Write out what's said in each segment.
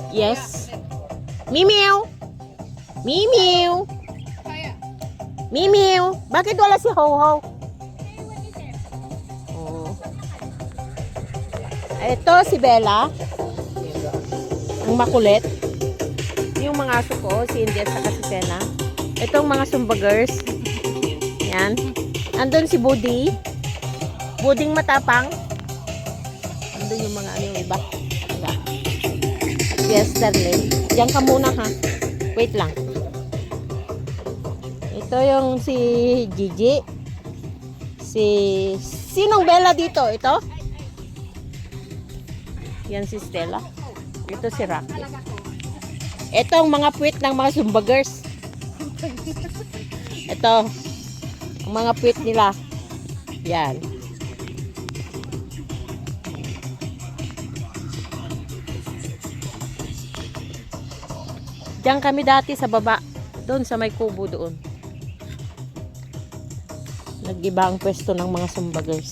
Yes. Mimiu. Mimiu. Mimiu. Bakit wala si Ho-Ho? Oh. Ito si Bella. Ang makulit. Yung mga aso ko, si India at si Sena. Itong mga sumbagers. Yan. Andun si Budi. Buding matapang. Andun yung mga ano yung iba. Diba? Yes, darling. Diyan ka muna ha. Wait lang. Ito yung si Gigi. Sinong Bella dito? Ito? Yan si Stella. Ito si Rocky. Ito ang mga puwit ng mga sumbagers. Ito. Ang mga puwit nila. Yan. Diyan kami dati sa baba. Doon sa may kubo doon. Nag-iba ang pwesto ng mga sumbagers.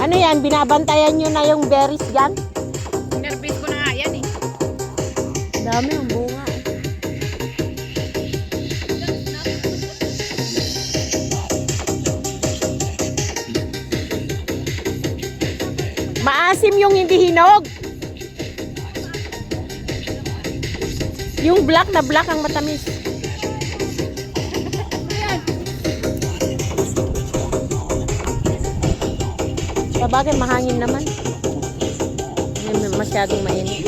Ano yan? Binabantayan nyo na yung berries dyan? Nervous ko na nga yan eh. Dami ang bunga. Maasim yung hindi hinog. Yung black na black ang matamis. Sabagay mahangin naman. Masyadong mainit.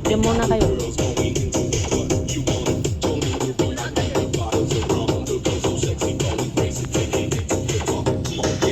Diyan muna kayo.